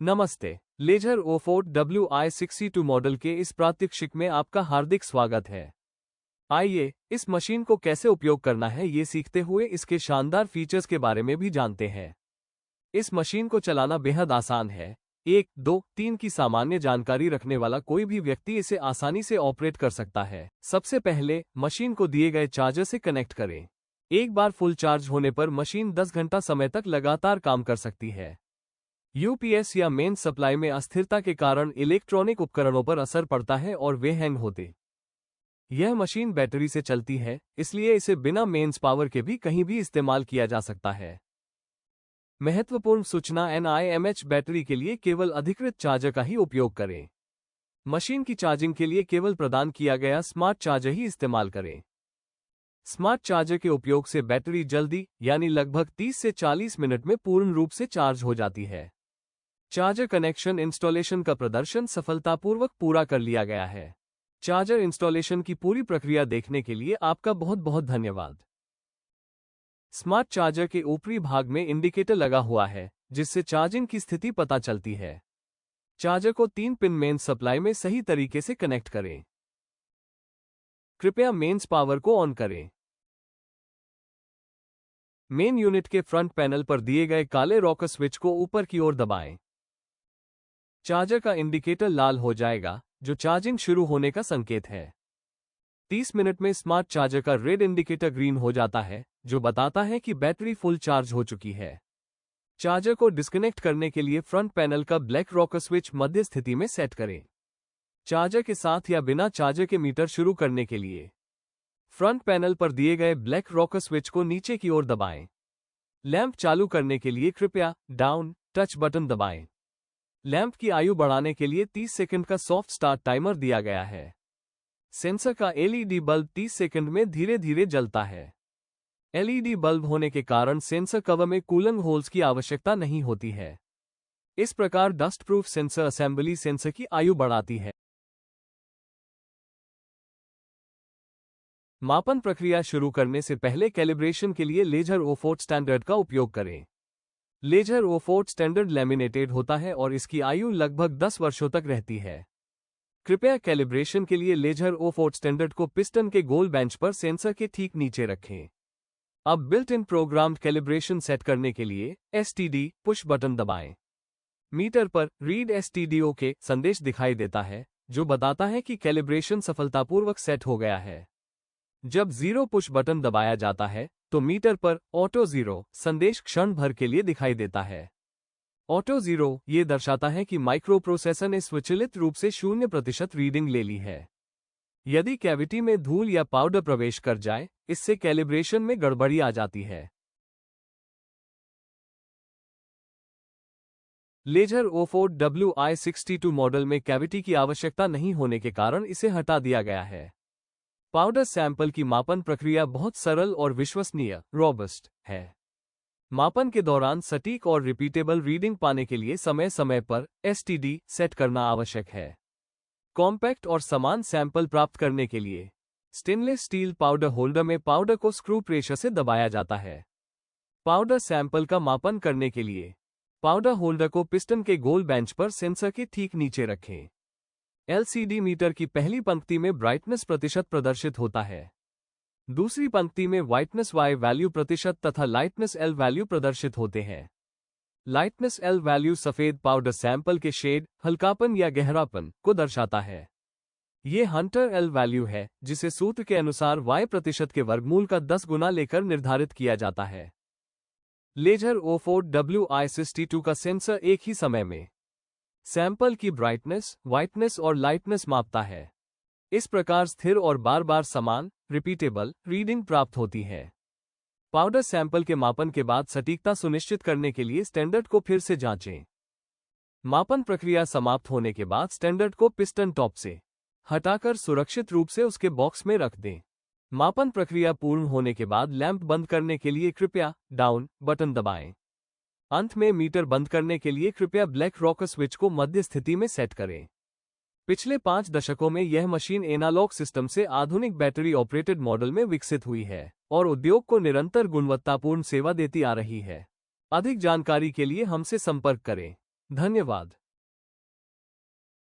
नमस्ते। Laser ओफोर्ड WI62 model के इस प्रात्यक्षिक में आपका हार्दिक स्वागत है। आइए इस मशीन को कैसे उपयोग करना है ये सीखते हुए इसके शानदार फीचर्स के बारे में भी जानते हैं। इस मशीन को चलाना बेहद आसान है। 1, 2, 3 की सामान्य जानकारी रखने वाला कोई भी व्यक्ति इसे आसानी से ऑपरेट कर सकता है। सबसे पहले मशीन को दिए गए चार्जर से कनेक्ट करें। एक बार फुल चार्ज होने पर मशीन 10 घंटा समय तक लगातार काम कर सकती है। यूपीएस या मेन सप्लाई में अस्थिरता के कारण इलेक्ट्रॉनिक उपकरणों पर असर पड़ता है और वे हैंग होते। यह मशीन बैटरी से चलती है, इसलिए इसे बिना मेन्स पावर के भी कहीं भी इस्तेमाल किया जा सकता है। महत्वपूर्ण सूचना NIMH बैटरी के लिए केवल अधिकृत चार्जर का ही उपयोग करें। मशीन की चार्जिंग के लिए केवल प्रदान किया गया स्मार्ट चार्जर ही इस्तेमाल करें। स्मार्ट चार्जर के उपयोग से बैटरी जल्दी यानी लगभग 30 से 40 मिनट में पूर्ण रूप से चार्ज हो जाती है। चार्जर कनेक्शन इंस्टॉलेशन का प्रदर्शन सफलतापूर्वक पूरा कर लिया गया है। चार्जर इंस्टॉलेशन की पूरी प्रक्रिया देखने के लिए आपका बहुत बहुत धन्यवाद। स्मार्ट चार्जर के ऊपरी भाग में इंडिकेटर लगा हुआ है, जिससे चार्जिंग की स्थिति पता चलती है। चार्जर को 3 पिन मेन सप्लाई में सही तरीके से कनेक्ट करें। कृपया मेन्स पावर को ऑन करें। मेन यूनिट के फ्रंट पैनल पर दिए गए काले रॉकर स्विच को ऊपर की ओर दबाएं। चार्जर का इंडिकेटर लाल हो जाएगा, जो चार्जिंग शुरू होने का संकेत है। 30 मिनट में स्मार्ट चार्जर का रेड इंडिकेटर ग्रीन हो जाता है, जो बताता है कि बैटरी फुल चार्ज हो चुकी है। चार्जर को डिस्कनेक्ट करने के लिए फ्रंट पैनल का ब्लैक रॉकर स्विच मध्य स्थिति में सेट करें। चार्जर के साथ या बिना चार्जर के मीटर शुरू करने के लिए फ्रंट पैनल पर दिए गए ब्लैक रॉकर स्विच को नीचे की ओर दबाएं। लैंप चालू करने के लिए कृपया डाउन टच बटन दबाएं। लैंप की आयु बढ़ाने के लिए 30 सेकंड का सॉफ्ट स्टार्ट टाइमर दिया गया है। सेंसर का LED बल्ब 30 सेकंड में धीरे धीरे जलता है। LED बल्ब होने के कारण सेंसर कवर में कूलिंग होल्स की आवश्यकता नहीं होती है। इस प्रकार dust proof sensor assembly sensor की आयु बढ़ाती है। मापन प्रक्रिया शुरू करने से पहले कैलिब्रेशन के लिए लेजर ओफोर्ड स्टैंडर्ड का उपयोग करें। लेजर ओफोर्ड स्टैंडर्ड लैमिनेटेड होता है और इसकी आयु लगभग 10 वर्षों तक रहती है। कृपया कैलिब्रेशन के लिए लेजर ओफोर्ड स्टैंडर्ड को पिस्टन के गोल बेंच पर सेंसर के ठीक नीचे रखें। अब built in programmed calibration set करने के लिए STD पुश बटन दबाएं। मीटर पर रीड STD OK संदेश दिखाई देता है, जो बताता है कि कैलिब्रेशन सफलतापूर्वक सेट हो गया है। जब 0 पुश बटन दबाया जाता है, तो मीटर पर ऑटो 0 संदेश क्षण भर के लिए दिखाई देता है। ऑटो 0 ये दर्शाता है कि माइक्रोप्रोसेसर ने स्वचालित रूप से 0% रीडिंग ले ली है। यदि कैविटी में धूल या पाउडर प्रवेश कर जाए, इससे कैलिब्रेशन में गड़बड़ी आ जाती है। लेजर ओफोर्ड WI62 मॉडल में कैविटी की आवश्यकता नहीं होने के कारण इसे हटा दिया गया है। पाउडर सैंपल की मापन प्रक्रिया बहुत सरल और विश्वसनीय रोबस्ट है। मापन के दौरान सटीक और रिपीटेबल रीडिंग पाने के लिए समय समय पर STD सेट करना आवश्यक है। कॉम्पैक्ट और समान सैंपल प्राप्त करने के लिए स्टेनलेस स्टील पाउडर होल्डर में पाउडर को स्क्रू प्रेशर से दबाया जाता है। पाउडर सैंपल का मापन करने के लिए पाउडर होल्डर को पिस्टन के गोल बेंच पर सेंसर के ठीक नीचे रखें। LCD मीटर की पहली पंक्ति में ब्राइटनेस प्रतिशत प्रदर्शित होता है। दूसरी पंक्ति में वाइटनेस Y वैल्यू प्रतिशत तथा लाइटनेस L वैल्यू प्रदर्शित होते हैं। लाइटनेस L वैल्यू सफेद पाउडर सैंपल के शेड, हल्कापन या गहरापन को दर्शाता है। ये हंटर L वैल्यू है, जिसे सूत्र के अनुसार Y प्रतिशत के वर्गमूल का 10 गुना लेकर निर्धारित किया जाता है। लेजर ओफोर्ड WI62 का सेंसर एक ही समय में सैंपल की ब्राइटनेस, वाइटनेस और लाइटनेस मापता है। इस प्रकार स्थिर और बार बार समान, रिपीटेबल रीडिंग प्राप्त होती है। पाउडर सैंपल के मापन के बाद सटीकता सुनिश्चित करने के लिए स्टैंडर्ड को फिर से जांचें। मापन प्रक्रिया समाप्त होने के बाद स्टैंडर्ड को पिस्टन टॉप से हटाकर सुरक्षित रूप से उसके बॉक्स में रख दें। मापन प्रक्रिया पूर्ण होने के बाद लैंप बंद करने के लिए कृपया डाउन बटन दबाएं। अंत में मीटर बंद करने के लिए कृपया ब्लैक रॉकर स्विच को मध्य स्थिति में सेट करें। पिछले 5 दशकों में यह मशीन एनालॉग सिस्टम से आधुनिक बैटरी ऑपरेटेड मॉडल में विकसित हुई है और उद्योग को निरंतर गुणवत्तापूर्ण सेवा देती आ रही है। अधिक जानकारी के लिए हमसे संपर्क करें। धन्यवाद।